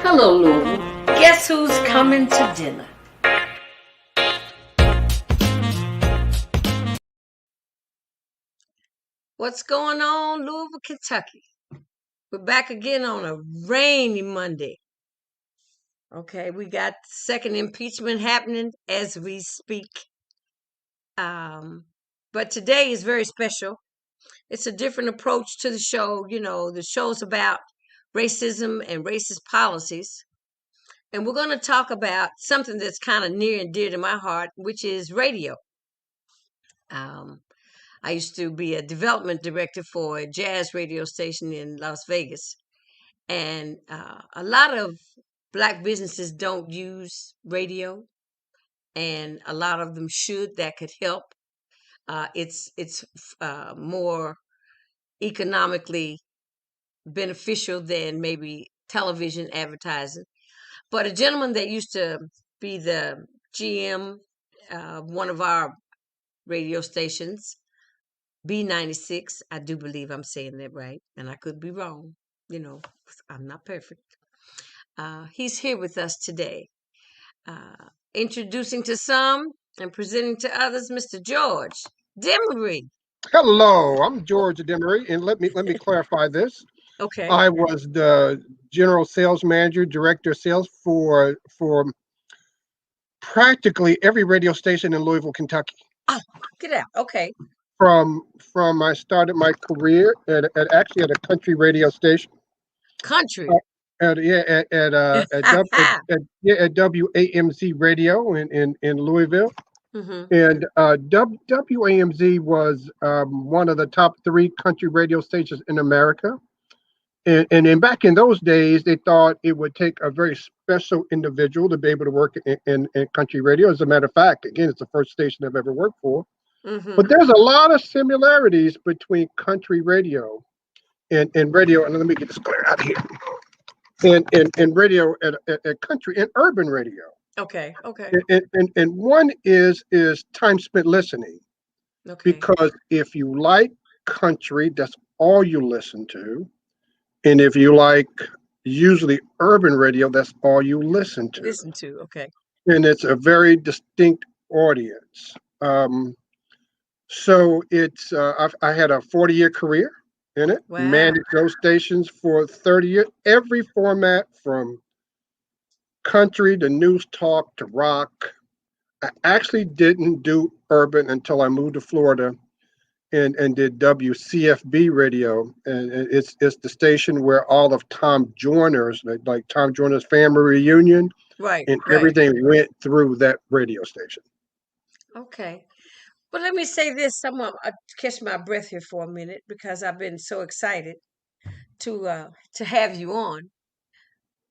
Hello, Louisville. Guess who's coming to dinner? What's going on, Louisville, Kentucky? We're back again on a rainy Monday. Okay, we got second impeachment happening as we speak. But today is very special. It's a different approach to the show. You know, the show's about racism and racist policies. And we're going to talk about something that's kind of near and dear to my heart, which is radio. I used to be a development director for a jazz radio station in Las Vegas. And a lot of Black businesses don't use radio, and a lot of them should. That could help. It's more economically beneficial than maybe television advertising. But a gentleman that used to be the GM of one of our radio stations, B96, I do believe I'm saying that right, and I could be wrong. You know, I'm not perfect. He's here with us today, introducing to some and presenting to others, Mr. George Demaree. Hello, I'm George Demaree, and let me clarify this. Okay. I was the general sales manager, director of sales for practically every radio station in Louisville, Kentucky. Oh, get out. Okay. From I started my career at actually at a country radio station. Country. At WAMZ radio in Louisville. Mm-hmm. And WAMZ was one of the top 3 country radio stations in America. And back in those days, they thought it would take a very special individual to be able to work in country radio. As a matter of fact, again, it's the first station I've ever worked for. Mm-hmm. But there's a lot of similarities between country radio and radio. And let me get this clear out here. And radio at country and urban radio. Okay. And one is time spent listening. Okay. Because if you like country, that's all you listen to. And if you like usually urban radio, that's all you listen to. Okay. And it's a very distinct audience. So it's I had a 40-year career in it. Wow. Managed those stations for 30 years. Every format from country to news talk to rock. I actually didn't do urban until I moved to Florida and did WCFB radio. And it's the station where all of Tom Joyner's, like Tom Joyner's Family Reunion, and everything went through that radio station. Okay. But let me say this, I'll catch my breath here for a minute because I've been so excited to have you on.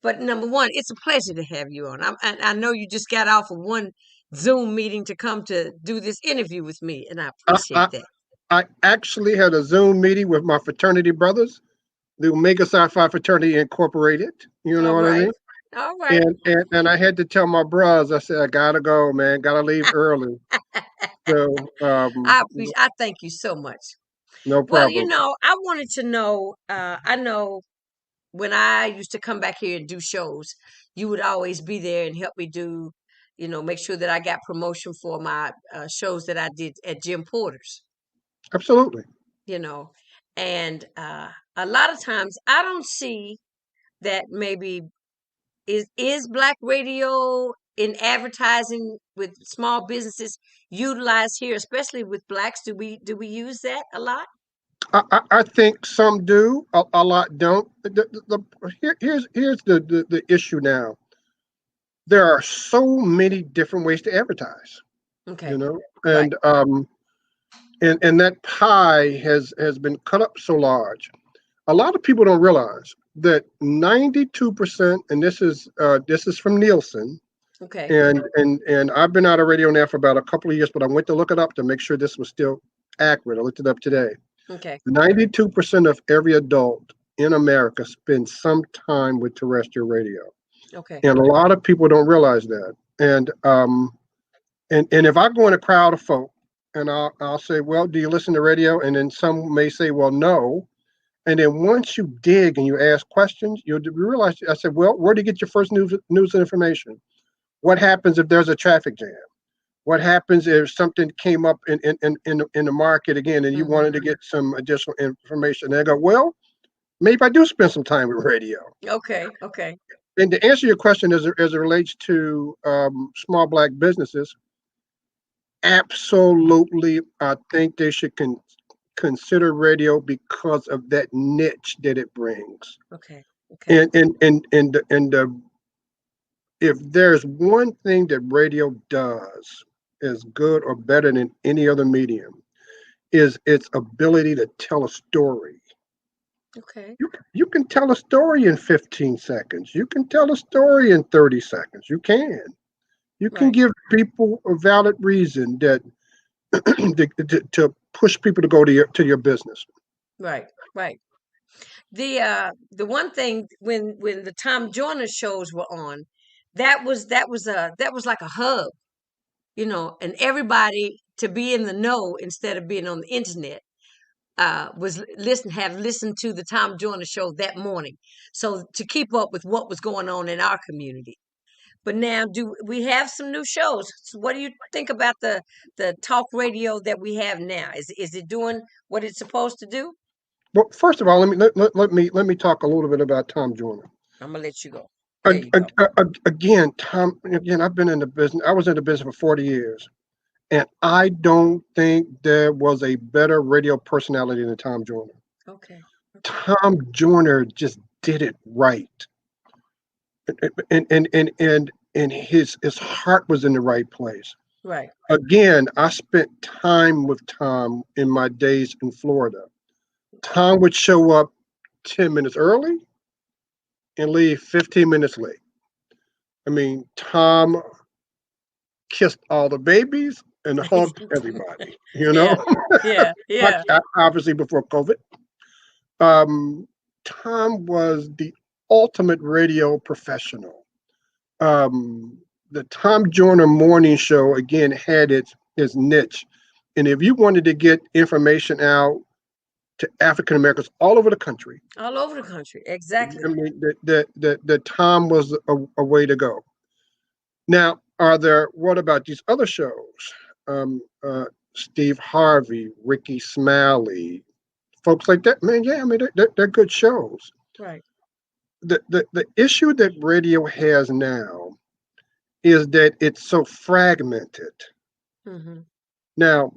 But number one, it's a pleasure to have you on. I know you just got off of one Zoom meeting to come to do this interview with me, and I appreciate that. I actually had a Zoom meeting with my fraternity brothers, the Omega Psi Phi Fraternity Incorporated. You know what I mean? All right. And I had to tell my brothers, I said, I gotta go, man, gotta leave early. So I thank you so much. No problem. Well, you know, I wanted to know, I know when I used to come back here and do shows, you would always be there and help me do, you know, make sure that I got promotion for my shows that I did at Jim Porter's. Absolutely. You know, and a lot of times I don't see that maybe is Black radio in advertising with small businesses utilized here, especially with Blacks. Do we use that a lot? I think some do, a lot don't. Here's the issue now. There are so many different ways to advertise. Okay. You know, and and that pie has been cut up so large. A lot of people don't realize that 92%, and this is from Nielsen. Okay. And I've been out of radio now for about a couple of years, but I went to look it up to make sure this was still accurate. I looked it up today. Okay. 92% of every adult in America spends some time with terrestrial radio. Okay. And a lot of people don't realize that. And if I go in a crowd of folk and I'll say, well, do you listen to radio? And then some may say, well, no. And then once you dig and you ask questions, you realize. I said, "Well, where do you get your first news and information? What happens if there's a traffic jam? What happens if something came up in the market again, and you Mm-hmm. wanted to get some additional information?" And I go, "Well, maybe I do spend some time with radio." Okay. Okay. And to answer your question as it relates to small black businesses, absolutely, I think they should consider radio because of that niche that it brings. Okay. Okay. And if there's one thing that radio does as good or better than any other medium, is its ability to tell a story. Okay. You can tell a story in 15 seconds. You can tell a story in 30 seconds. You can. You can Right. give people a valid reason that to push people to go to your business. Right. Right. The one thing when the Tom Joyner shows were on, that was like a hub, and everybody to be in the know instead of being on the internet was listened to the Tom Joyner show that morning, so to keep up with what was going on in our community. But now, do we have some new shows? So what do you think about the talk radio that we have now? Is it doing what it's supposed to do? Well, first of all, let me talk a little bit about Tom Joyner. I'm gonna let you go. There you go. Again, Tom. Again, I've been in the business. I was in the business for 40 years, and I don't think there was a better radio personality than Tom Joyner. Okay. Okay. Tom Joyner just did it right, and his heart was in the right place. Right. Again, I spent time with Tom in my days in Florida. Tom would show up 10 minutes early and leave 15 minutes late. I mean, Tom kissed all the babies and hugged everybody, Yeah. Yeah. Yeah. obviously before COVID. Um, Tom was the ultimate radio professional. The Tom Joyner Morning Show again had its niche, and if you wanted to get information out to African Americans all over the country, All over the country. I Exactly. mean, the Tom was a way to go. Now, what about these other shows? Steve Harvey, Ricky Smiley, folks like that. Man, yeah, I mean, they're good shows. Right. The issue that radio has now is that it's so fragmented. Hmm. Now,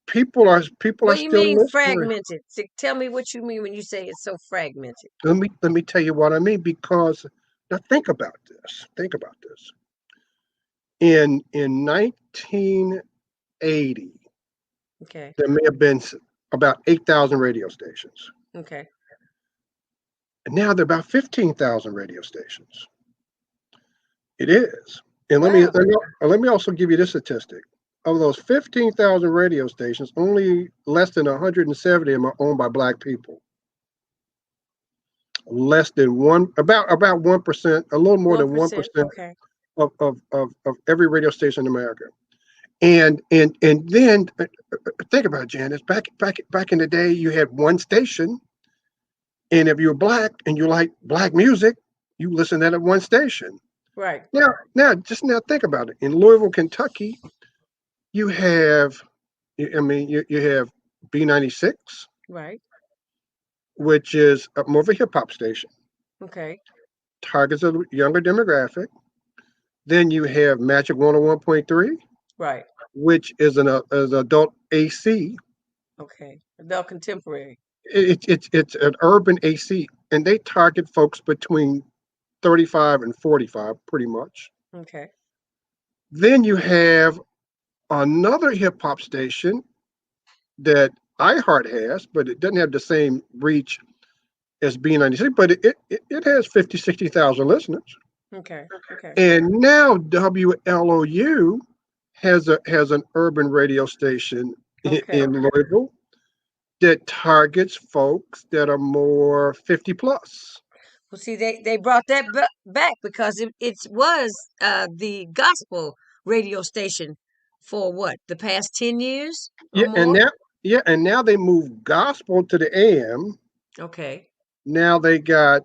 people are What do you still mean listening. fragmented? Tell me what you mean when you say it's so fragmented. Let me tell you what I mean, because now think about this. Think about this. In 1980, Okay. there may have been about 8,000 radio stations. Okay. And now there are about 15,000 radio stations. It is. And Wow. let me also give you this statistic. Of those 15,000 radio stations, only less than 170 of them are owned by black people. Less than about 1%, a little more than 1%. 1% Okay. of every radio station in America. And then think about it, Janice. Back in the day, you had one station, and if you're black and you like black music, you listen at one station. Right. Now think about it. In Louisville, Kentucky, you have, I mean, you have B96, Right. which is more of a hip hop station, Okay. targets a younger demographic. Then you have Magic 101.3, Right. which is adult AC. Okay. Adult contemporary. It's an urban AC, and they target folks between 35 and 45, pretty much. Okay. Then you have another hip hop station that iHeart has, but it doesn't have the same reach as B96, but it has 50, 60,000 listeners. Okay. Okay. And now WLOU has an urban radio station Okay. in Louisville that targets folks that are more 50 plus. Well, see, they brought that back because it was the gospel radio station for what, the past 10 years or Yeah, more. and now they move gospel to the AM, Okay. Now they got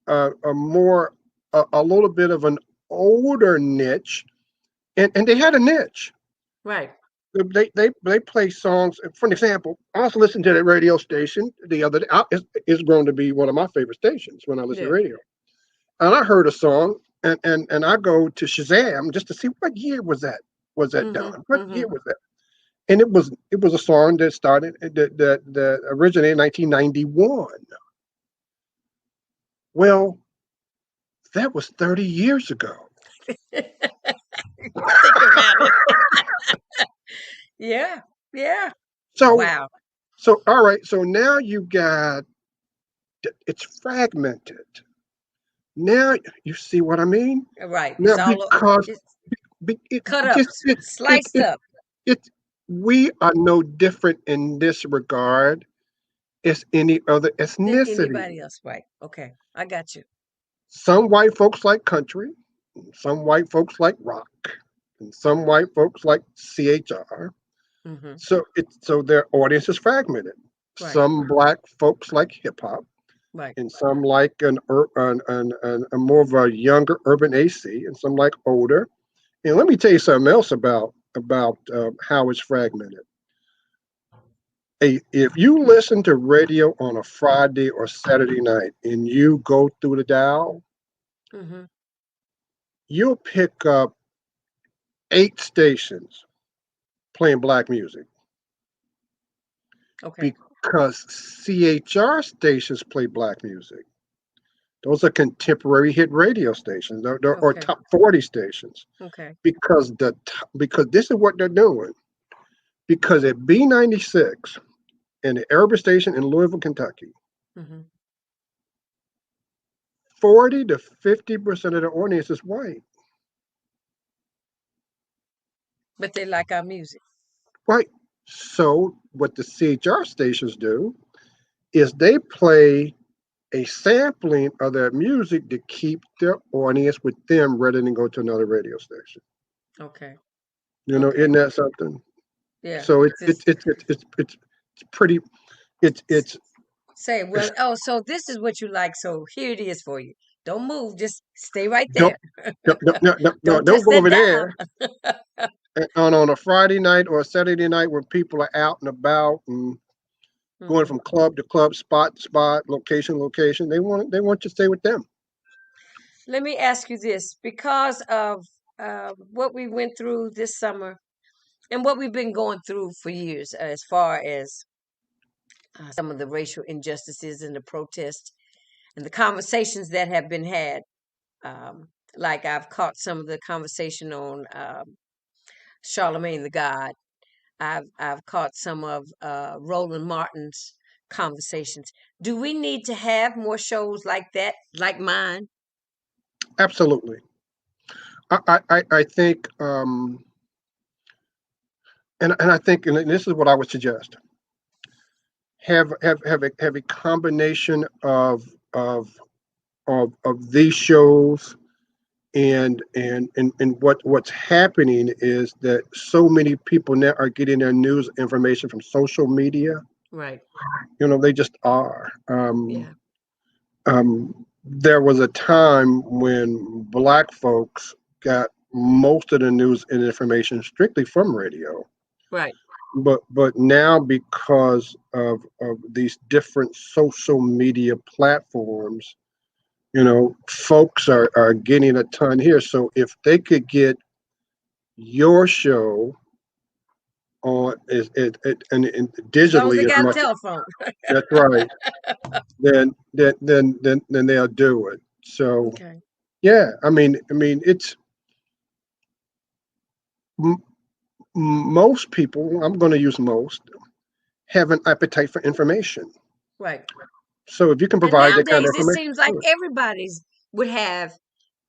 a little bit of an older niche, and they had a niche. Right. They play songs. For an example, I was listening to that radio station the other day. It's grown to be one of my favorite stations when I listen to Yeah. radio. And I heard a song, and I go to Shazam just to see what year was that Mm-hmm. done? What Mm-hmm. year was that? And it was a song that started that originated in 1991. Well, that was 30 years ago. Think about it. Yeah. Yeah. So Wow. so all right. So now you got it's fragmented. Now you see what I mean? Right. Now It's all because it's it cut up, just sliced up. it we are no different in this regard as any other Than ethnicity. anybody else. Right. Okay. I got you. Some white folks like country, some white folks like rock, and some white folks like CHR. Mm-hmm. So their audience is fragmented. Right. Some black folks like hip hop, Right. and some like a more of a younger urban AC, and some like older. And let me tell you something else about how it's fragmented. If you listen to radio on a Friday or Saturday night and you go through the dial, Mm-hmm. you'll pick up 8 stations playing black music Okay. because CHR stations play black music. Those are contemporary hit radio stations or Okay. top 40 stations Okay. because this is what they're doing. Because at B96 and the Urban Station in Louisville, Kentucky, Mm-hmm. 40 to 50% of the audience is white. But they like our music. Right. So what the CHR stations do is they play a sampling of their music to keep their audience with them rather than go to another radio station. Okay. Isn't Okay. that something? Yeah. So Just it's pretty it's s- it's say, well, it's oh, so this is what you like. So here it is for you. Don't move. Just stay right don't there. no, Don't touch don't go that over dial. there. And on a Friday night or a Saturday night when people are out and about and going Hmm. from club to club, spot to spot, location to location, they want you to stay with them. Let me ask you this because of what we went through this summer and what we've been going through for years, as far as some of the racial injustices and the protests and the conversations that have been had. Um, like I've caught some of the conversation on Charlemagne the God. I've caught some of Roland Martin's conversations. Do we need to have more shows like that, like mine? Absolutely. I think and I think and this is what I would suggest. Have a combination of these shows and what's happening is that so many people now are getting their news information from social media. Right. They just are. Yeah. There was a time when black folks got most of the news and information strictly from radio. Right. But now because of these different social media platforms, folks are getting a ton here. So if they could get your show on and As long as they digitally as got a much, telephone. that's right, then they'll do it. So Okay. yeah, I mean it's m- most people, I'm going to use most, have an appetite for information. Right. So if you can And provide that kind of nowadays, it information, seems like good. everybody's would have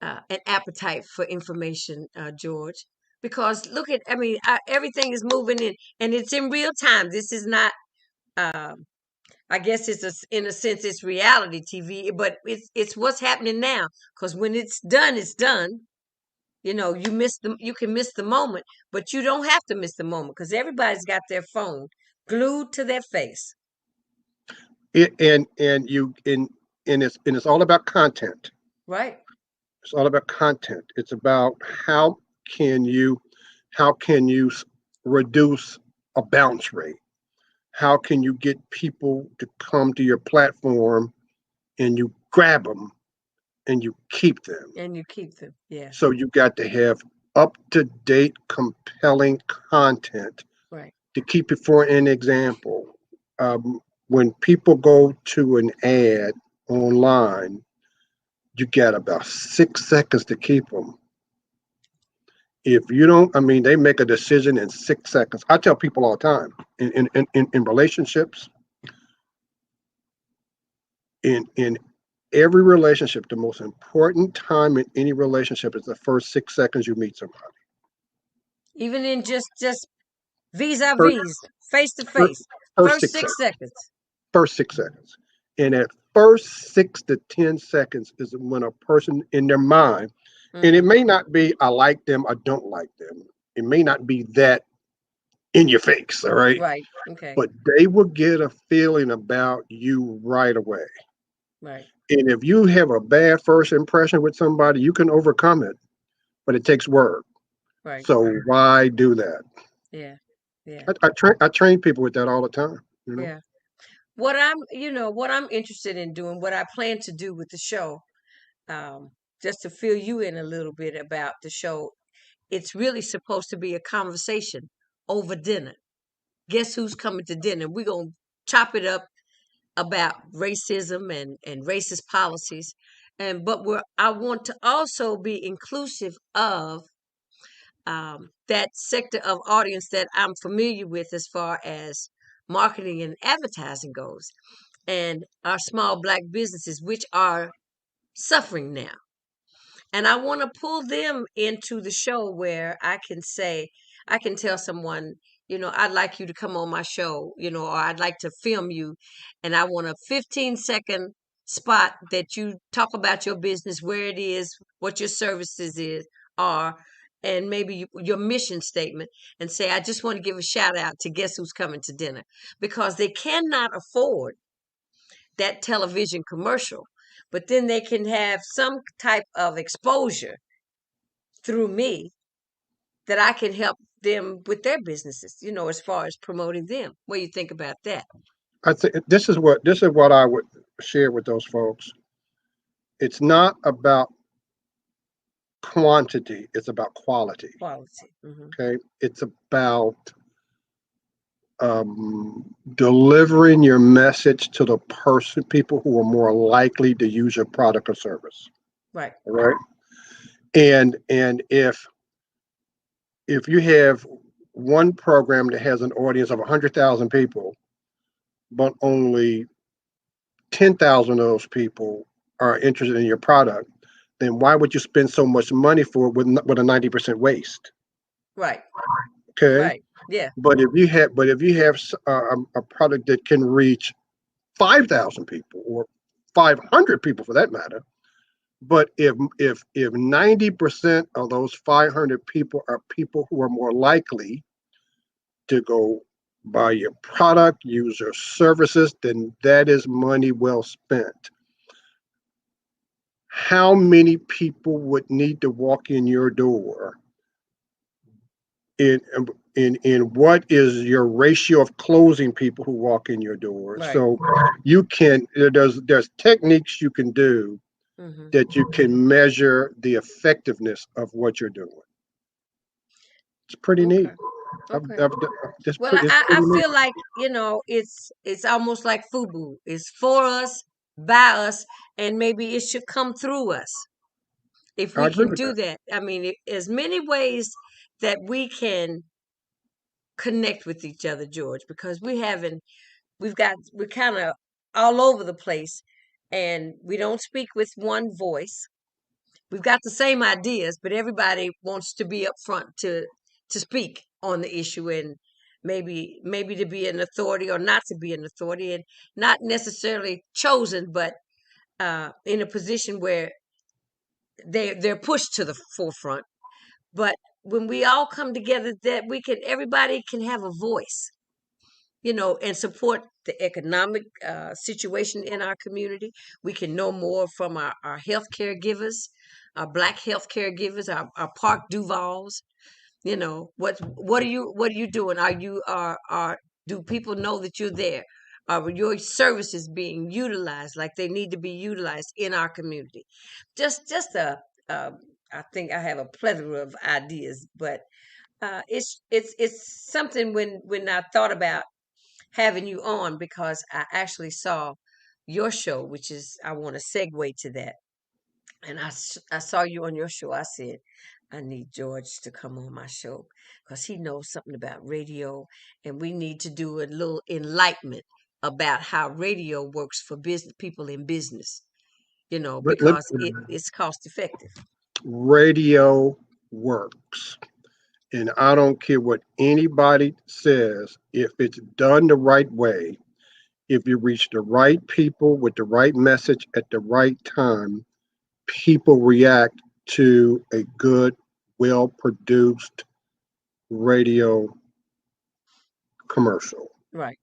an appetite for information, George. Because look at, I mean, everything is moving in, and it's in real time. This is not. Um, I guess in a sense, it's reality TV, but it's what's happening now. Because when it's done, it's done. You can miss the moment, but you don't have to miss the moment because everybody's got their phone glued to their face. And it's all about content. Right. It's all about content. It's about how can you how can you reduce a bounce rate? How can you get people to come to your platform and you grab them and you keep them? And you keep them. Yeah. So you got to have up to date, compelling content Right. to keep it. For an example, um, when people go to an ad online, you got about 6 seconds to keep them. If you don't, I mean, they make a decision in 6 seconds. I tell people all the time in relationships, in every relationship, the most important time in any relationship is the first 6 seconds you meet somebody. Even in just First, vis-a-vis, face to first, face. first First six six seconds. seconds. First 6 seconds. And at first 6 to 10 seconds is when a person in their mind, and it Mm-hmm. may not be I like them, I don't like them. It may not be that in your face, all right? Right. Okay. But they will get a feeling about you right away. Right. And if you have a bad first impression with somebody, you can overcome it, but it takes work. Right. So why do that? Yeah. Yeah. I train people with that all the time. You know, Yeah. What I'm interested in doing, what I plan to do with the show, um, just to fill you in a little bit about the show, it's really supposed to be a conversation over dinner. Guess who's coming to dinner? We're gonna chop it up about racism and racist policies. And but I want to also be inclusive of that sector of audience that I'm familiar with as far as marketing and advertising goes, and our small black businesses, which are suffering now. And I want to pull them into the show where I can tell someone, I'd like you to come on my show, or I'd like to film you. And I want a 15-second spot that you talk about your business, where it is, what your services are, and maybe your mission statement, and say, I just want to give a shout out to Guess Who's Coming to Dinner, because they cannot afford that television commercial, but then they can have some type of exposure through me that I can help them with their businesses, as far as promoting them. What do you think about that? I think this is what I would share with those folks. It's not about quantity; it's about quality. Quality. Hmm. Okay, it's about delivering your message to the people who are more likely to use your product or service. Right. All right, and if you have one program that has an audience of 100,000 people, but only 10,000 of those people are interested in your product, then why would you spend so much money for it with a 90% waste? Right. Okay. Right. Yeah. But if you have a product that can reach 5,000 people or 500 people for that matter, but if 90% of those 500 people are people who are more likely to go buy your product, use your services, then that is money well spent. How many people would need to walk in your door? In what is your ratio of closing people who walk in your door? Right. So there's techniques you can do Hmm. that you can measure the effectiveness of what you're doing. It's pretty neat. Okay. Okay. Well, It's I pretty neat. feel like, it's almost like FUBU. It's for us, by us, and maybe it should come through us. If I we agree can with do that. that, I mean, as many ways that we can connect with each other, George, because we're kind of all over the place, and we don't speak with one voice. We've got the same ideas, but everybody wants to be up front to speak on the issue, and maybe to be an authority or not to be an authority, and not necessarily chosen, but in a position where they're pushed to the forefront. But when we all come together, that everybody can have a voice. and support the economic situation in our community. We can know more from our health caregivers, our Black health caregivers, our Park Duvals. What are you doing? Are do people know that you're there? Are your services being utilized like they need to be utilized in our community? Just uh, I think I have a plethora of ideas, but it's something when I thought about having you on, because I actually saw your show, which is, I want to segue to that. And I saw you on your show. I said, I need George to come on my show because he knows something about radio, and we need to do a little enlightenment about how radio works for business people in business. Because it's cost effective. Radio works. And I don't care what anybody says, if it's done the right way, if you reach the right people with the right message at the right time, people react to a good, well produced radio commercial. Right.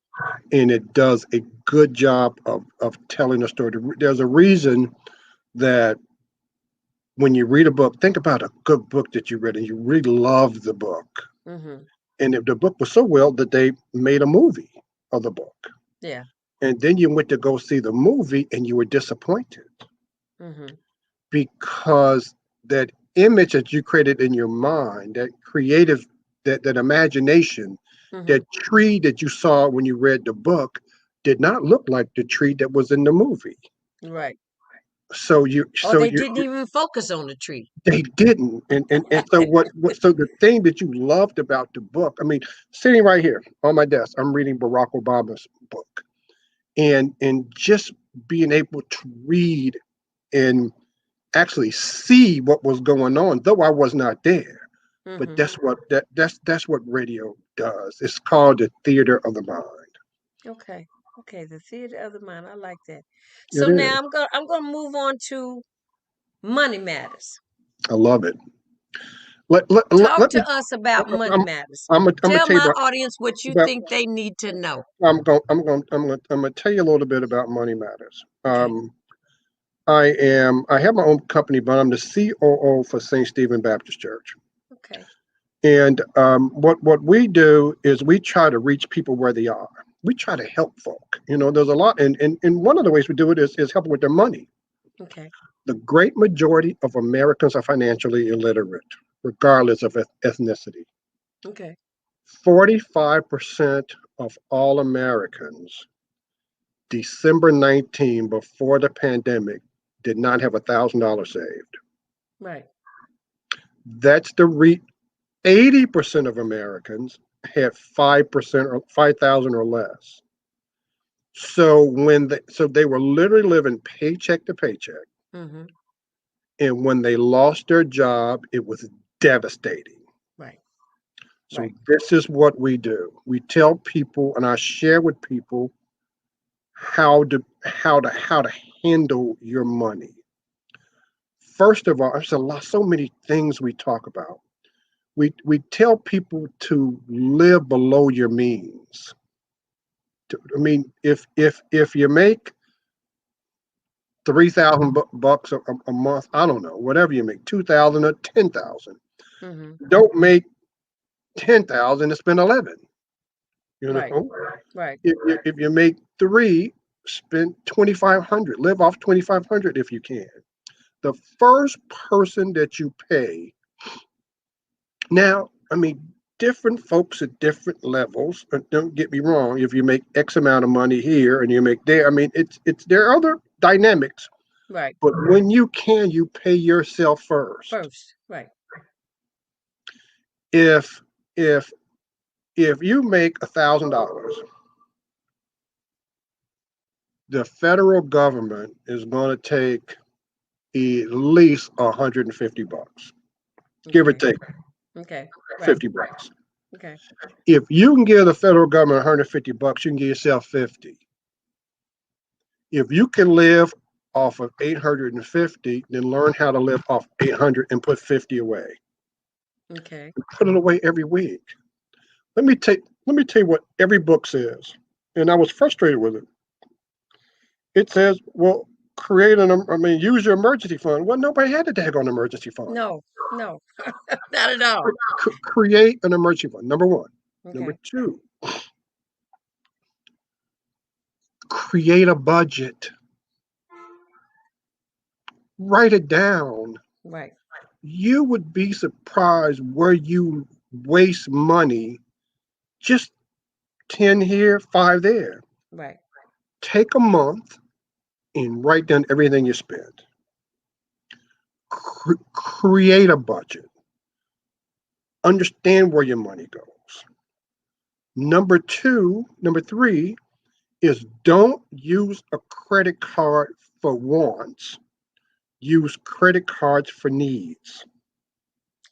And it does a good job of telling a story. There's a reason that when you read a book, think about a good book that you read and you really love the book. Mm-hmm. And if the book was so well that they made a movie of the book. Yeah. And then you went to go see the movie and you were disappointed Mm-hmm. because that image that you created in your mind, that creative, that imagination, Mm-hmm. that tree that you saw when you read the book did not look like the tree that was in the movie. Right. So you, Or so they you, didn't even focus on the tree. they didn't, and so so the thing that you loved about the book, I mean, sitting right here on my desk, I'm reading Barack Obama's book, and just being able to read and actually see what was going on, though I was not there. But Mm-hmm. that's what radio does. It's called the theater of the mind. Okay. Okay. The theater of the mind. I like that. It So now is. I'm gonna move on to money matters. I love it. Let Talk me. to us about money I'm matters. I'm gonna Tell tell you my audience what you about think they need to know. I'm gonna tell you a little bit about Money Matters. Okay. I have my own company, but I'm the COO for St. Stephen Baptist Church. Okay. And what we do is we try to reach people where they are. We try to help folk. There's a lot, and one of the ways we do it is helping with their money. Okay. The great majority of Americans are financially illiterate, regardless of ethnicity. Okay. 45% of all Americans, December 19, before the pandemic, did not have $1,000 saved. Right. That's the 80% of Americans had 5% or 5,000 or less. So they were literally living paycheck to paycheck, Mm-hmm. and when they lost their job, it was devastating. Right. So Right. this is what we do. We tell people, and I share with people how to handle your money. First of all, there's so many things we talk about. We tell people to live below your means. I mean, if you make 3,000 bucks a month, I don't know, whatever you make, 2,000 or 10,000, Mm-hmm. don't make 10,000 and spend 11. You Right. know, Right. if you make three, spend 2,500. Live off 2,500 if you can. The first person that you pay. Now, I mean, different folks at different levels. Don't get me wrong. If you make X amount of money here and you make there, I mean, it's there are other dynamics. Right. But when you can, you pay yourself first. First. Right. If if if you make $1,000, the federal government is going to take at least 150 bucks, give or Okay. take Okay. Right. 50 bucks. Okay. If you can give the federal government 150 bucks, you can give yourself 50. If you can live off of 850, then learn how to live off 800 and put 50 away. Okay. Put it away every week. Let me take let me tell you what every book says. And I was frustrated with it. It says, well, use your emergency fund. Well, nobody had a daggone emergency fund. No, no, not at all. Create an emergency fund, number one. Number Okay. two, create a budget. Write it down. Right. You would be surprised where you waste money. Just 10 here, 5 there. Right. Take a month and write down everything you spend. Create a budget. Understand where your money goes. Number three is don't use a credit card for wants. Use credit cards for needs.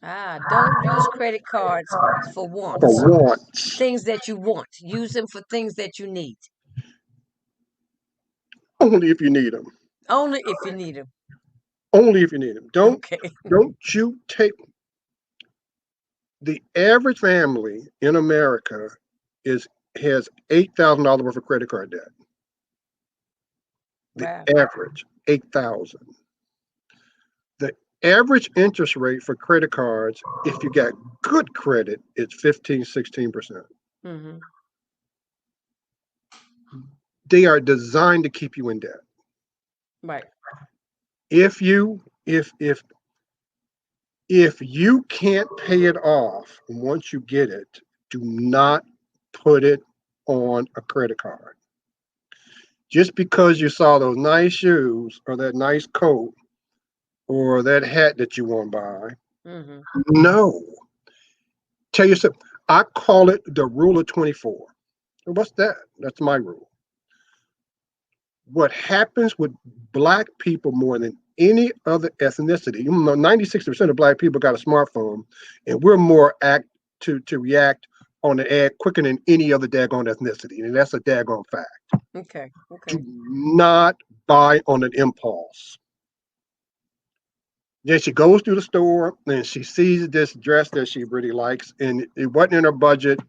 Don't use credit cards for For wants. wants. Things that you want. Use them for things that you need. Only if you need them. Only if you need them. Only if you need them. Okay. Don't you take the average family in America is has $8,000 worth of credit card debt. The Wow. average 8,000. The average interest rate for credit cards, if you got good credit, it's 15, 16%. Mm-hmm. They are designed to keep you in debt. Right. If you can't pay it off once you get it, do not put it on a credit card. Just because you saw those nice shoes or that nice coat or that hat that you want to buy, Mm-hmm. no. Tell yourself, I call it the rule of 24. What's that? That's my rule. What happens with Black people more than any other ethnicity, 96% of Black people got a smartphone, and we're more apt to react on an ad quicker than any other daggone ethnicity, and that's a daggone fact. Okay. Okay. Do not buy on an impulse. Then she goes through the store and she sees this dress that she really likes, and it wasn't in her budget,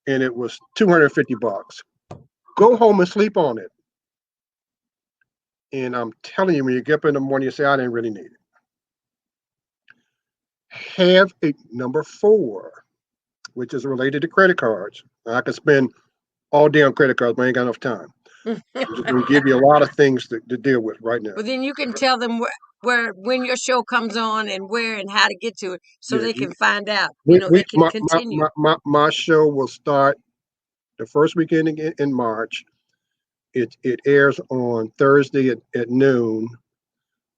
and it was $250. Go home and sleep on it. And I'm telling you, when you get up in the morning, you say, I didn't really need it. Have a number 4, which is related to credit cards. I could spend all day on credit cards, but I ain't got enough time. I'm just going to give you a lot of things to deal with right now. Well, then you can tell them when your show comes on and where and how to get to it, so Yeah, they can find out. we They can continue. my show will start the first weekend in March. It airs on Thursday at noon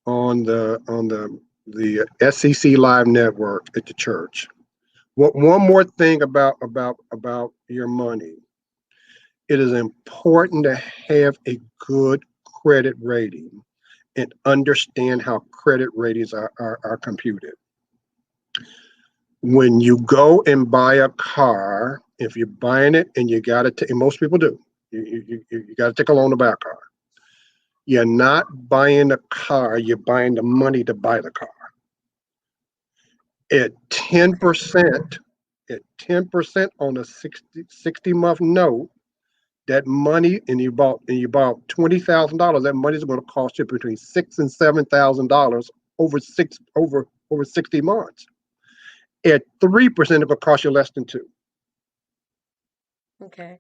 on the SEC Live Network at the church. One more thing about your money. It is important to have a good credit rating and understand how credit ratings are computed. When you go and buy a car, if you're buying it and you got to take, and most people do, you got to take a loan to buy a car. You're not buying a car, you're buying the money to buy the car. At 10%, at 10% on a 60-month note, that money, and you bought $20,000, that money is going to cost you between $6,000 and $7,000 over 60 months. At 3%, it will cost you less than 2. Okay.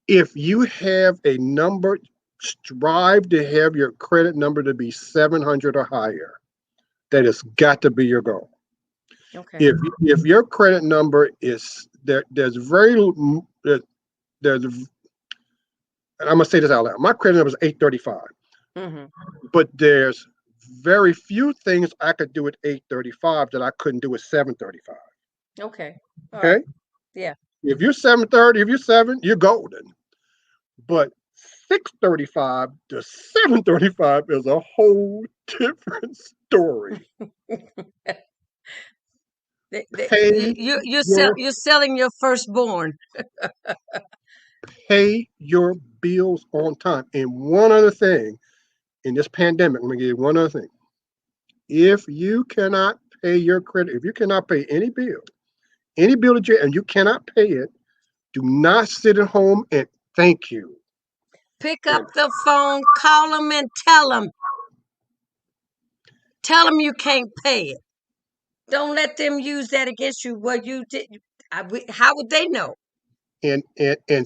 If you have a number, strive to have your credit number to be 700 or higher. That has got to be your goal. Okay. If your credit number is there, there's and I'm gonna say this out loud. My credit number is 835, Mm-hmm. but there's very few things I could do at 835 that I couldn't do at 735. Okay. All right. Okay, Yeah. if you're 730, if you're 7, you're golden. But 635 to 735 is a whole different story. Pay your You're selling your firstborn. pay your bills on time. And one other thing, in this pandemic, let me give you one other thing. If you cannot pay your credit, if you cannot pay any bill that you and you cannot pay it, Do not sit at home and thank you. Pick up the phone, call them, and tell them. Tell them you can't pay it. Don't let them use that against you. Well, you did. How would they know? And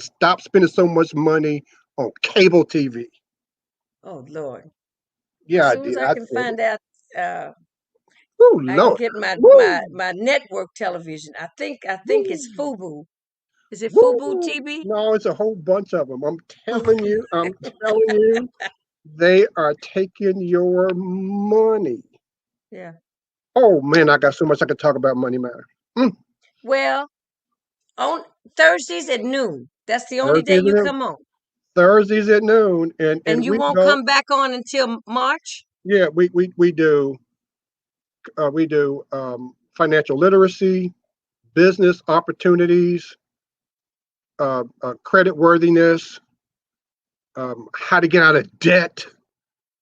stop spending so much money on cable TV. Oh Lord! Yeah, As I soon as did. I I can did it. find out, uh, Oh I can Lord. get my Woo, network television. I think it's woo, Fubu. Is it Fubu woo. TV? No, it's a whole bunch of them. I'm telling you, they are taking your money. Yeah. Oh man, I got so much I could talk about Money Matter. Mm, Well, on Thursdays at noon. That's the only day Thursdays you at noon. come on, Thursdays at noon, and and you we won't go. come back on until March. Yeah, we do financial literacy, business opportunities, credit worthiness, how to get out of debt.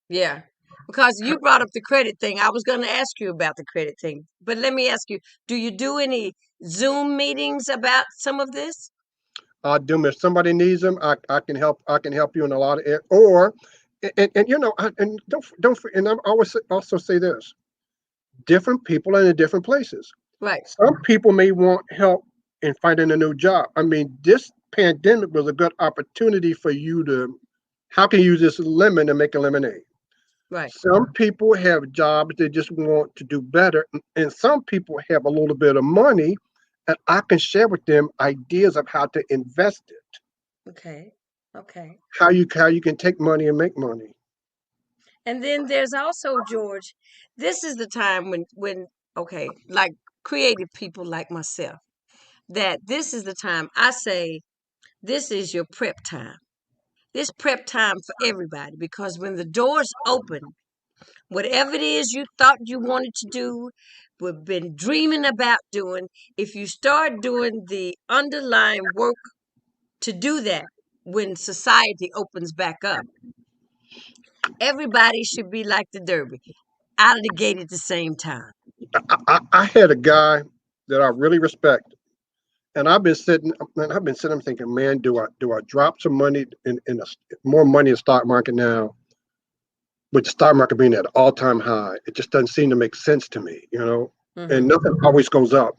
Yeah. Because you brought up the credit thing. I was going to ask you about the credit thing. But let me ask you, do you do any Zoom meetings about some of this? I do them if somebody needs them. I can help. I can help you in a lot of it. Or, and you know, and don't. And I always also say this: different people are in different places. Right. Some people may want help in finding a new job. I mean, this pandemic was a good opportunity for you to. How can you use this lemon and make a lemonade? Right. Some people have jobs they just want to do better, and some people have a little bit of money, and I can share with them ideas of how to invest it, Okay. Okay. how you can take money and make money. And then there's also, George, this is the time when okay, like creative people like myself, that this is the time I say this is your prep time. This prep time for everybody, because when the doors open, whatever it is you thought you wanted to do, we've been dreaming about doing, if you start doing the underlying work to do that when society opens back up, everybody should be like the Derby, out of the gate at the same time. I had a guy that I really respect, and I've been sitting thinking, man, do I drop some money in more money in the stock market now? With the stock market being at an all-time high, it just doesn't seem to make sense to me, you know. And Hmm. nothing always goes up.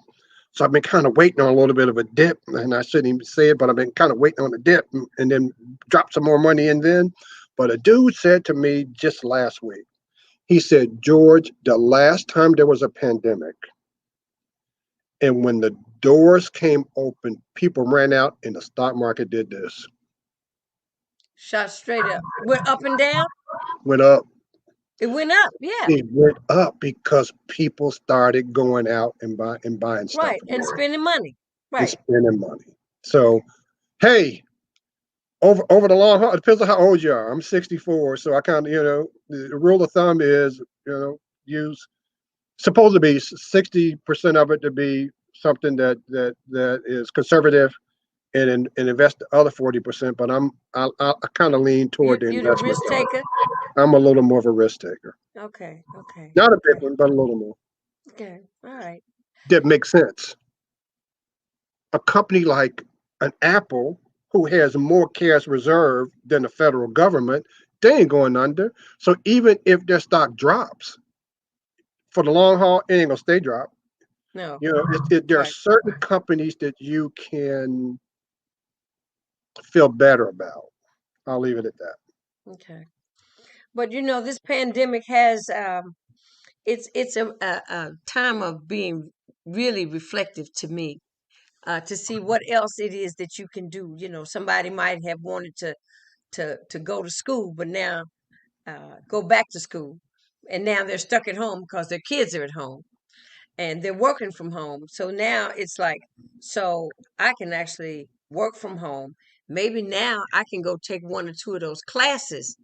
So I've been kind of waiting on a little bit of a dip, and I shouldn't even say it, but I've been kind of waiting on a dip and then drop some more money in then. But a dude said to me just last week, he said, George, the last time there was a pandemic, and when the doors came open, people ran out and the stock market did this. Shot straight up. Went up and down. Went up. It went up. Yeah. It went up because people started going out and buying stuff Right. And spending money. and Right. spending money. So hey, over the long haul, it depends on how old you are. I'm 64, so I kind of, the rule of thumb is, use supposed to be 60% of it to be something that is conservative, and invest the other 40%. But I kind of lean toward the You the investment risk side. taker. I'm a little more of a risk taker, Okay. Okay. not a big Okay. one, but a little more Okay. All right. that makes sense. A company like an Apple, who has more cash reserve than the federal government, they ain't going under. So even if their stock drops for the long haul, it ain't gonna stay drop. No. There are Right. certain companies that you can feel better about. I'll leave it at that. Okay. But this pandemic has it's a time of being really reflective to me, to see what else it is that you can do. Somebody might have wanted to go to school, but now go back to school, and now they're stuck at home because their kids are at home and they're working from home. So now it's like, so I can actually work from home. Maybe now I can go take one or two of those classes,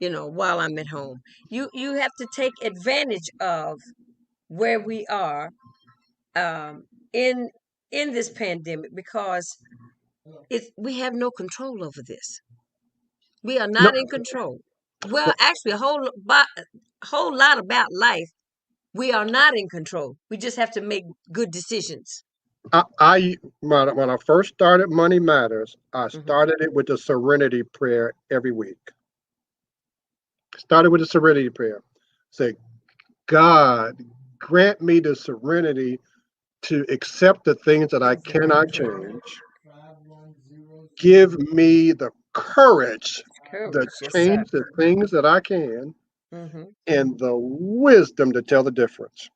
while I'm at home. You have to take advantage of where we are, um, in this pandemic, because we have no control over this. We are No, not in control. Well, actually, whole lot about life, we are not in control. We just have to make good decisions. When I first started Money Matters, I Hmm. started it with the Serenity Prayer every week. Started with the Serenity Prayer. Say, God, grant me the serenity to accept the things that I cannot change. Give me the courage to Courage, yes, sir. change the things that I can, Hmm. and the wisdom to tell the difference.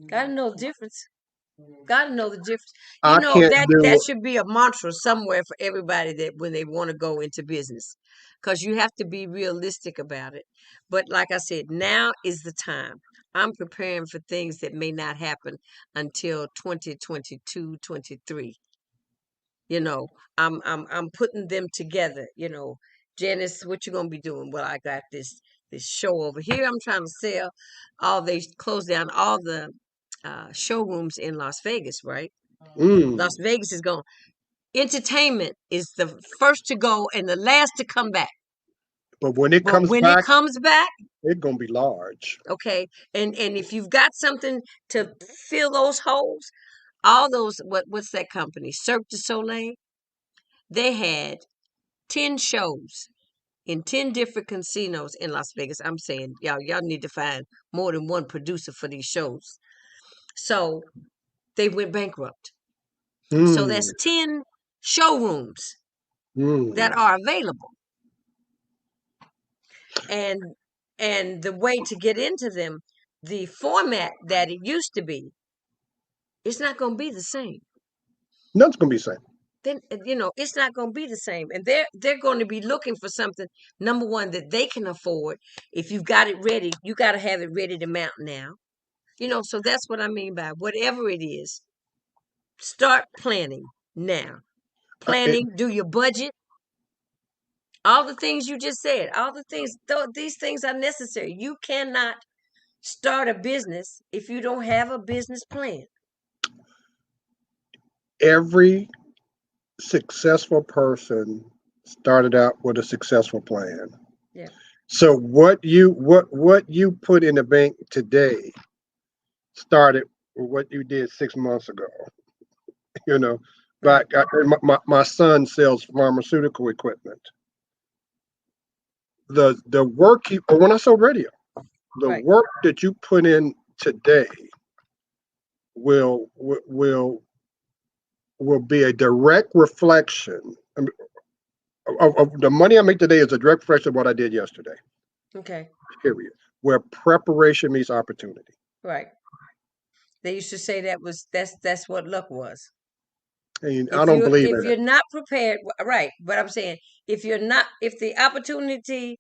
Gotta know the difference. Gotta know the difference. You I know, can't that do. should be a mantra somewhere for everybody that when they want to go into business. Because you have to be realistic about it. But like I said, now is the time. I'm preparing for things that may not happen until 2022, 23. You know, I'm putting them together. Janice, what you gonna be doing? Well, I got this show over here. I'm trying to sell. They closed down all the showrooms in Las Vegas, right? Mm. Las Vegas is gone. Entertainment is the first to go and the last to come back. But when it But comes when it back, comes back, it's gonna be large. okay, and if you've got something to fill those holes, all those what's that company? Cirque du Soleil. They had 10 shows in 10 different casinos in Las Vegas. I'm saying, y'all need to find more than one producer for these shows. So they went bankrupt. So Mm. that's 10 showrooms that Mm. are available. And the way to get into them, the format that it used to be, it's not going to be the same. Nothing's gonna be the same. Then it's not going to be the same, and they're going to be looking for something, number one, that they can afford. If you've got it ready, you got to have it ready to mount now. So that's what I mean by whatever it is, start planning now. It, Planning, do your budget, all the things you just said, all the things, these things are necessary. You cannot start a business if you don't have a business plan. every successful person started out with a successful plan. Yeah. So what you put in the bank today started with what you did 6 months ago. You know, Right. but my son sells pharmaceutical equipment. The work you when I sold radio, the Right. work that you put in today will be a direct reflection. Of the money I make today is a direct reflection of what I did yesterday. Okay. Period. Where preparation meets opportunity. Right. They used to say that's what luck was. And I don't believe If in it. you're not prepared, right? But I'm saying, if the opportunity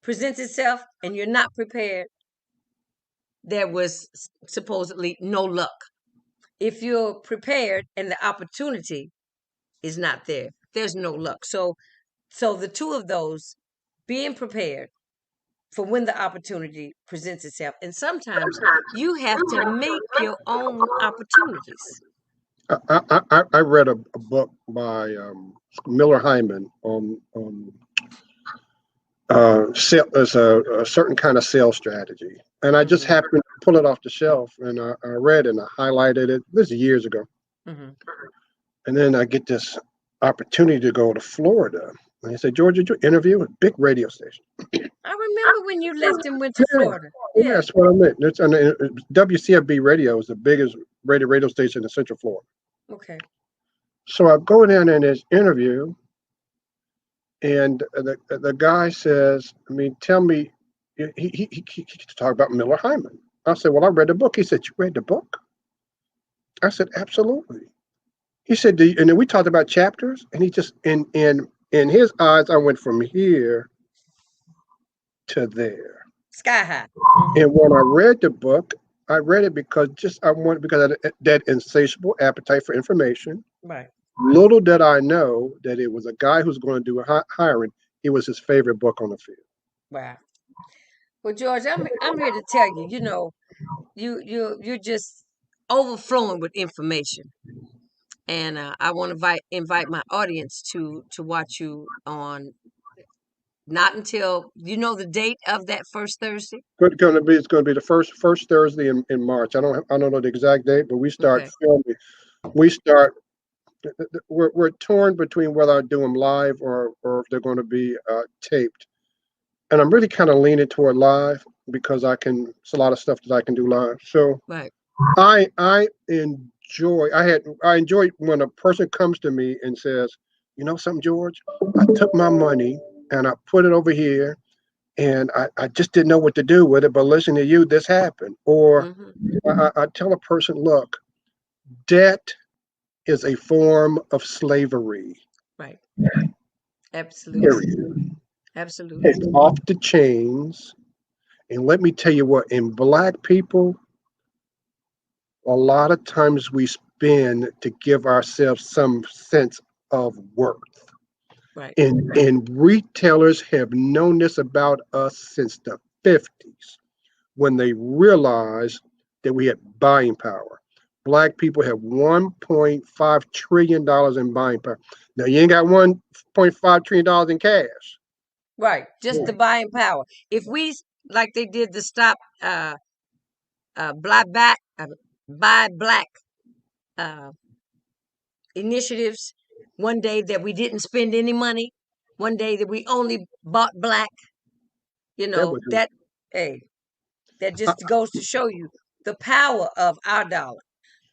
presents itself and you're not prepared, there was supposedly no luck. If you're prepared and the opportunity is not there, there's no luck. So the two of those, being prepared for when the opportunity presents itself, and sometimes you have to make your own opportunities. I read a book by Miller Hyman on it's a certain kind of sales strategy, and I just Hmm. happened to pull it off the shelf, and I read and I highlighted it. This is years ago, Hmm. and then I get this opportunity to go to Florida. And they say, George, did you interview a big radio station? I remember when you left and went to Yeah, Florida. yeah, Yeah. that's what I meant. WCFB radio is the biggest radio station in Central Florida. Okay. So I go down in this interview, and the guy says, I mean, tell me, he talked about Miller Hyman. I said, well, I read the book. He said, you read the book? I said, absolutely. He said, and then we talked about chapters, and he just in his eyes, I went from here to there. Sky high. Hmm. And when I read the book, I read it because of that insatiable appetite for information. Right. Little did I know that it was a guy who's going to do a hiring. It was his favorite book on the field. Wow. Well, George, I'm here to tell you. You're just overflowing with information, and I want to invite my audience to watch you on, not until the date of that first Thursday. It's going to be the first Thursday in March. I don't know the exact date, but we start Okay. filming. We start. We're torn between whether I do them live or if they're going to be taped. And I'm really kind of leaning toward live because I can. It's a lot of stuff that I can do live. So Right. I enjoy. I enjoy when a person comes to me and says, "You know something, George? I took my money and I put it over here, and I just didn't know what to do with it. But listening to you, this happened." Or Mm-hmm. I tell a person, "Look, debt is a form of slavery. Right. Absolutely. Period. Absolutely. It's off the chains." And let me tell you what, in black people, a lot of times we spend to give ourselves some sense of worth. Right. And retailers have known this about us since the 50s when they realized that we had buying power. Black people have $1.5 trillion in buying power. Now, you ain't got $1.5 trillion in cash. Right. Just the buying power. If we like they did the stop black back buy black uh initiatives, one day that we didn't spend any money, one day that we only bought black, That would that hey, that I, just goes to show you the power of our dollar.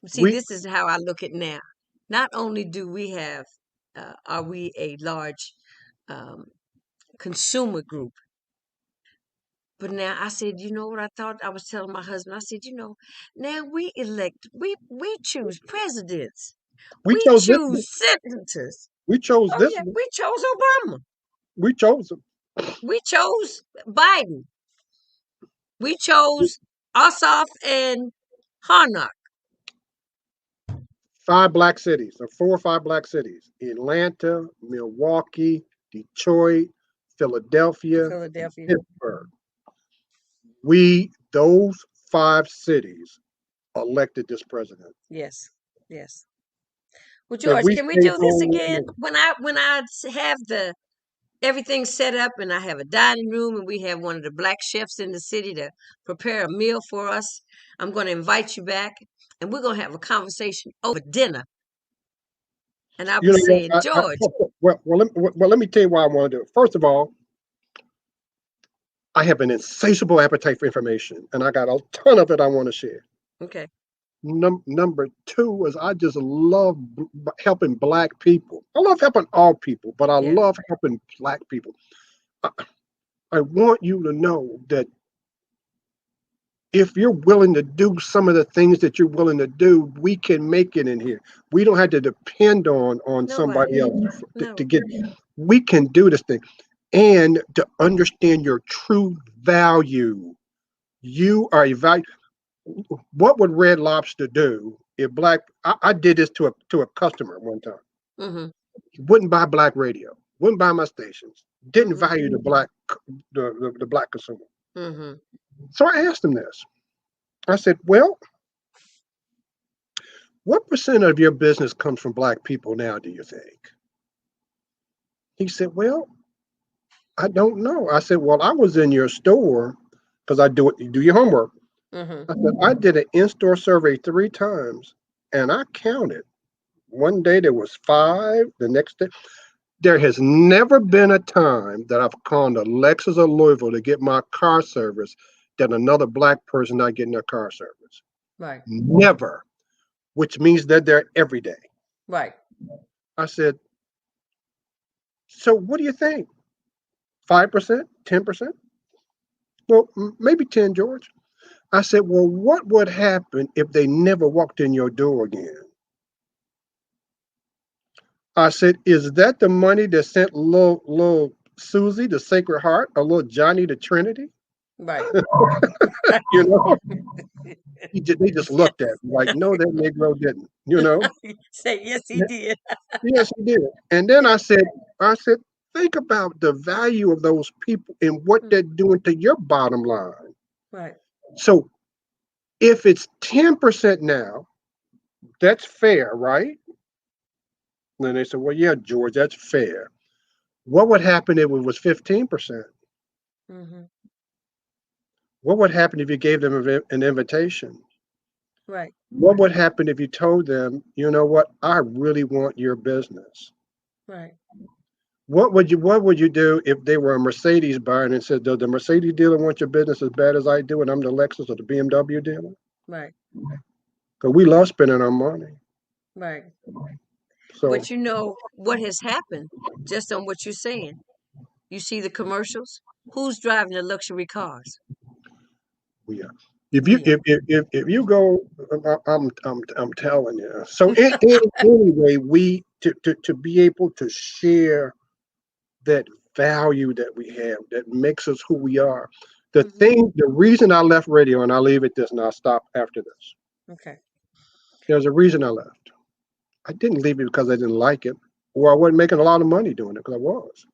See, we this is how I look at now. Not only do we have, are we a large um, consumer group, but now I said, you know what I thought? I was telling my husband, I said, now we choose presidents, we we chose this one. choose senators. We chose Oh this yeah, one. we chose Obama, We chose them. we chose Biden, we chose Ossoff and Harnack. 5 black cities, or 4 or 5 black cities: Atlanta, Milwaukee, Detroit, Philadelphia, and Philadelphia. Pittsburgh. Those 5 cities elected this president. Yes, yes. Well, If George, we can we stayed do this home, again? When I have the everything set up and I have a dining room and we have one of the black chefs in the city to prepare a meal for us, I'm going to invite you back and we're going to have a conversation over dinner. And I'll you be know what? saying, George, Let me tell you why I want to do it. First of all, I have an insatiable appetite for information, and I got a ton of it I want to share. okay, Number two is I just love helping black people. I love helping all people, but I yeah, love helping black people. I, I want you to know that if you're willing to do some of the things that you're willing to do, we can make it in here. We don't have to depend on nobody, somebody else to no, get. We can do this thing, and to understand your true value. You are a value. What would Red Lobster do if black? I did this to a customer one time. mm-hmm, He wouldn't buy black radio, wouldn't buy my stations, didn't mm-hmm, value the black consumer. mm-hmm, So I asked him this. I said, "Well, what percent of your business comes from black people now, do you think?" He said, "Well, I don't know." I said, "Well, I was in your store because I do it. You do your homework." mm-hmm, I said, "I did an in-store survey 3 times, and I counted. One day there was 5. The next day, there has never been a time that I've called a Lexus or Louisville to get my car service that another black person not getting their car service. right, Never, which means that they're every day." right, I said, "So what do you think? 5%? 10%?" "Well, maybe 10, George." I said, "Well, what would happen if they never walked in your door again?" I said, "Is that the money that sent little Susie, the Sacred Heart, or little Johnny, the Trinity?" right. You know, they just looked at me like, "No, that Negro didn't." Say yes, he did. Yes, he did. And then I said, "Think about the value of those people and what they're doing to your bottom line. Right, So if it's 10% now, that's fair, right?" And then they said, "Well, yeah, George, that's fair. What would happen if it was 15%? mm-hmm, What would happen if you gave them an invitation? Right. What would happen if you told them, you know what, I really want your business? Right. What would you do if they were a Mercedes buyer and said, does the Mercedes dealer want your business as bad as I do, and I'm the Lexus or the BMW dealer? Right. Because we love spending our money. Right. So But you know what has happened just on what you're saying. You see the commercials? Who's driving the luxury cars? we are. If you We are. if you go, I'm telling you. So anyway, we to be able to share that value that we have that makes us who we are. Hmm. The reason I left radio, and I'll leave it this, and I'll stop after this. Okay. There's a reason I left. I didn't leave it because I didn't like it, or I wasn't making a lot of money doing it because I was.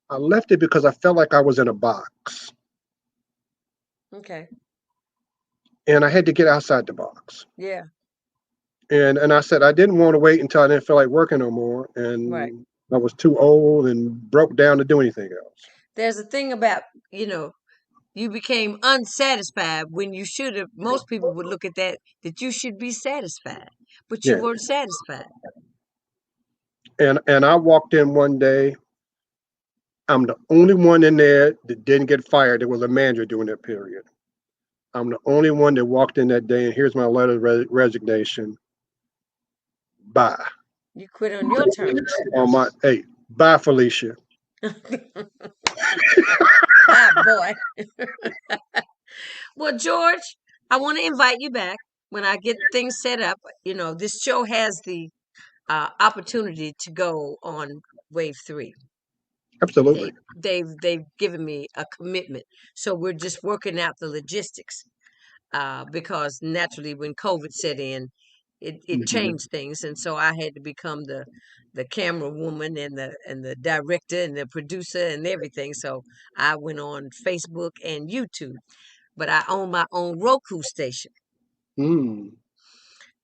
I left it because I felt like I was in a box, Okay. and I had to get outside the box. Yeah. And I said I didn't want to wait until I didn't feel like working no more, Right. and I was too old and broke down to do anything else. There's a thing about, you know, you became unsatisfied when you should have, most people would look at that you should be satisfied, but you Yeah. weren't satisfied. And I walked in one day. I'm the only one in there that didn't get fired. There was a manager during that period. I'm the only one that walked in that day, and here's my letter of resignation. Bye. You quit on your terms. On my hey, bye, Felicia. Bye, boy. Well, George, I want to invite you back when I get things set up. You know, this show has the opportunity to go on wave three. Absolutely. They've given me a commitment, so we're just working out the logistics. Because naturally, when COVID set in, it Mhm. changed things, and so I had to become the camera woman and the director and the producer and everything. So I went on Facebook and YouTube, but I own my own Roku station, Mm.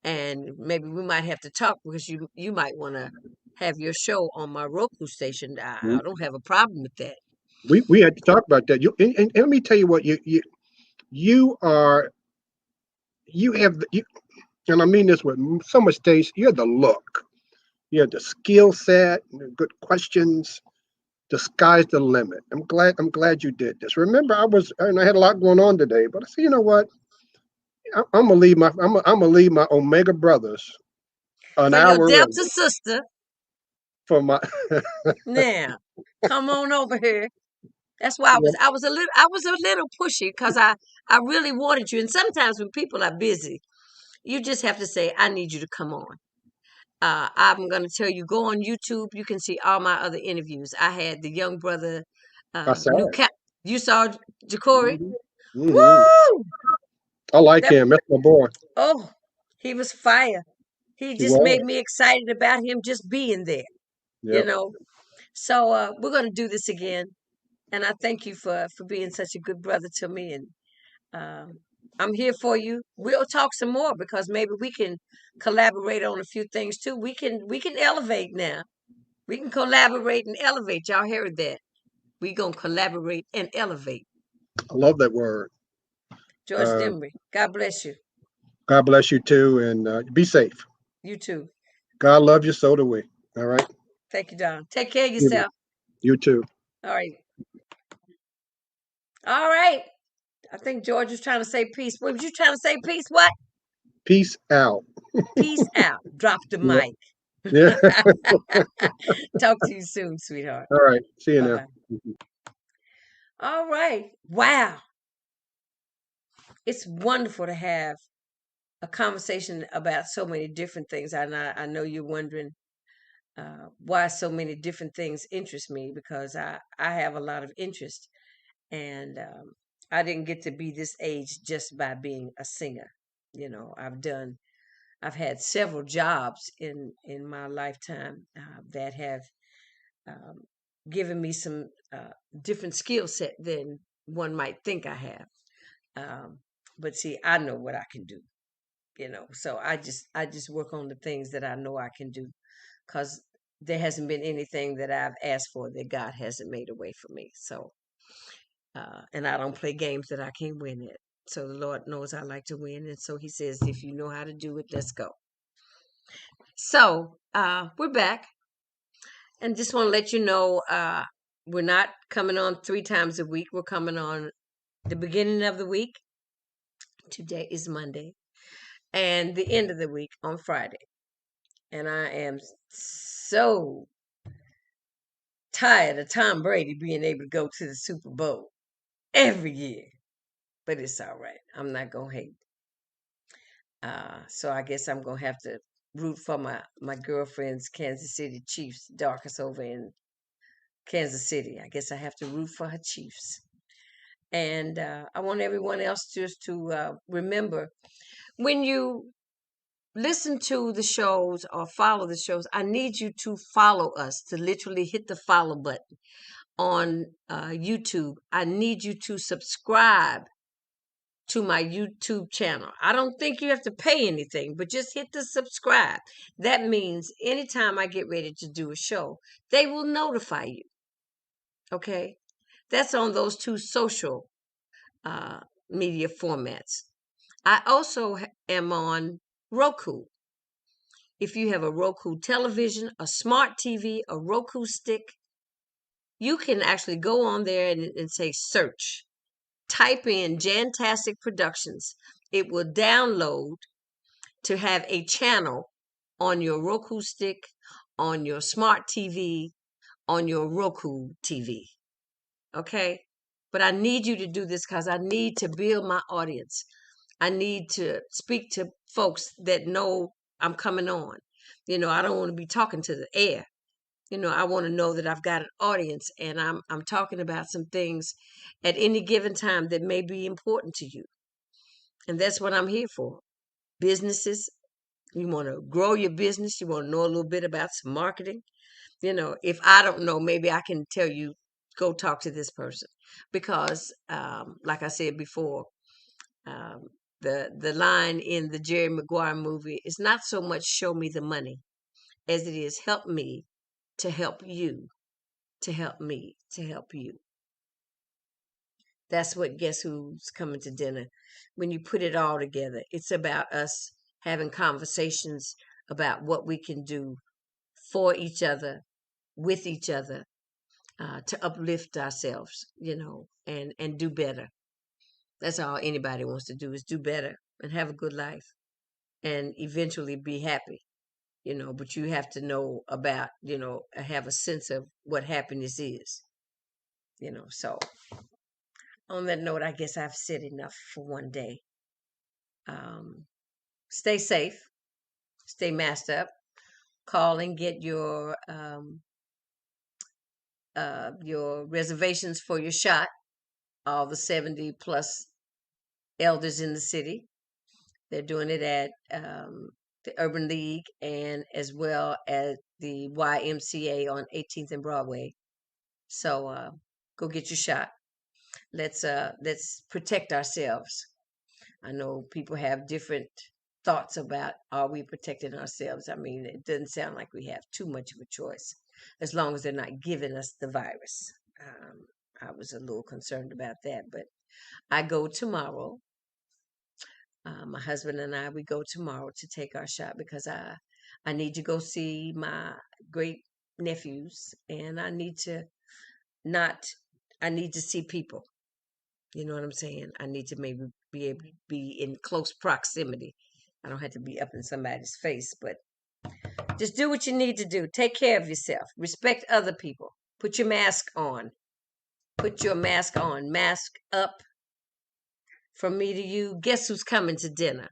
and maybe we might have to talk because you might want to have your show on my Roku station. I don't have a problem with that. We had to talk about that. And let me tell you what you are you have you, and I mean this with so much taste. You have the look, you have the skill set, the good questions. The sky's the limit. I'm glad you did this. Remember, I had a lot going on today, but I said, you know what? I'm gonna leave my Omega brothers an For your hour Delta early sister, for my. now come on over here. That's why Yeah, I was a little pushy because I really wanted you. And sometimes when people are busy, you just have to say, I need you to come on. I'm gonna tell you, go on YouTube. You can see all my other interviews. I had the young brother, I new saw it. cat. You saw Jacory? Hmm. Woo! I like That him. That's my boy. oh, he was fire. He He just made was. me excited about him just being there. You Yep. know. So we're gonna do this again, and I thank you for being such a good brother to me. And um, I'm here for you. We'll talk some more because maybe we can collaborate on a few things too. We can elevate now. We can collaborate and elevate. Y'all heard that? We gonna collaborate and elevate. I love that word. George Uh, Demaree, God bless you. God bless you too, and be safe. You too. God loves you, so do we. All right. Thank you, Don. Take care of You yourself. you too. All right. All right. I think George was trying to say peace. What was you trying to say? Peace what? Peace out. Peace out. Drop the Yeah. mic. Yeah. Talk to you soon, sweetheart. All right. See you Bye now. bye. All right. Wow. It's wonderful to have a conversation about so many different things. I know you're wondering why so many different things interest me because I have a lot of interest. And I didn't get to be this age just by being a singer. You know, I've had several jobs in my lifetime that have um, given me some different skill set than one might think I have. Um, but see, I know what I can do. You know, so I just work on the things that I know I can do, because there hasn't been anything that I've asked for that God hasn't made a way for me. So, and I don't play games that I can't win at. So the Lord knows I like to win. And so he says, if you know how to do it, let's go. So we're back. And just want to let you know, we're not coming on 3 times a week. We're coming on the beginning of the week. Today is Monday. And the end of the week on Friday. And I am so tired of Tom Brady being able to go to the Super Bowl every year. But it's all right. I'm not going to hate. So I guess I'm going to have to root for my girlfriend's Kansas City Chiefs, darkest over in Kansas City. I guess I have to root for her Chiefs. And I want everyone else just to remember, when you listen to the shows or follow the shows, I need you to follow us, to literally hit the follow button on YouTube. I need you to subscribe to my YouTube channel. I don't think you have to pay anything, but just hit the subscribe. That means anytime I get ready to do a show, they will notify you. Okay? That's on those 2 social uh, media formats. I also am on Roku. If you have a Roku television, a smart TV, a Roku stick, you can actually go on there and say search. Type in Jantastic Productions. It will download to have a channel on your Roku stick, on your smart TV, on your Roku TV. Okay? But I need you to do this because I need to build my audience. I need to speak to folks that know I'm coming on. I don't want to be talking to the air. I want to know that I've got an audience, and I'm talking about some things at any given time that may be important to you. And that's what I'm here for. Businesses, you want to grow your business, you want to know a little bit about some marketing. If I don't know, maybe I can tell you, go talk to this person. Because, like I said before, um, the line in the Jerry Maguire movie is not so much show me the money as it is help me to help you, to help me to help you. That's what Guess Who's Coming to Dinner. When you put it all together, it's about us having conversations about what we can do for each other, with each other, to uplift ourselves, and do better. That's all anybody wants to do, is do better and have a good life and eventually be happy. But you have to know about, have a sense of what happiness is. So on that note, I guess I've said enough for one day. Stay safe, stay masked up, call and get your reservations for your shot. All the 70 plus elders in the city, they're doing it at the Urban League and as well as the YMCA on 18th and Broadway. So go get your shot. Let's protect ourselves. I know people have different thoughts about, are we protecting ourselves? I mean, it doesn't sound like we have too much of a choice, as long as they're not giving us the virus. I was a little concerned about that, but I go tomorrow. My husband and I, we go tomorrow to take our shot because I need to go see my great nephews, and I need to not, I need to see people. You know what I'm saying? I need to maybe be able to be in close proximity. I don't have to be up in somebody's face, but just do what you need to do. Take care of yourself. Respect other people. Put your mask on. Put your mask on. Mask up. From me to you, guess who's coming to dinner?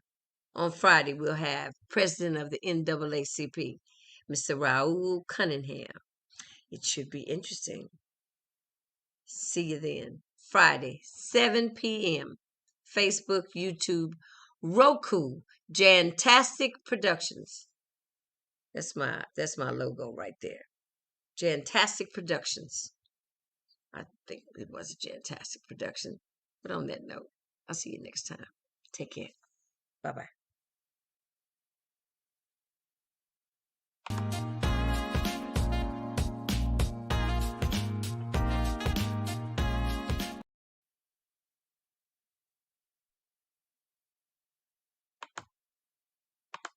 On Friday, we'll have President of the NAACP, Mr. Raul Cunningham. It should be interesting. See you then. Friday, 7 p.m. Facebook, YouTube, Roku, Jantastic Productions. That's my logo right there. Jantastic Productions. I think it was a Jantastic production. But on that note, I'll see you next time. Take care. Bye-bye.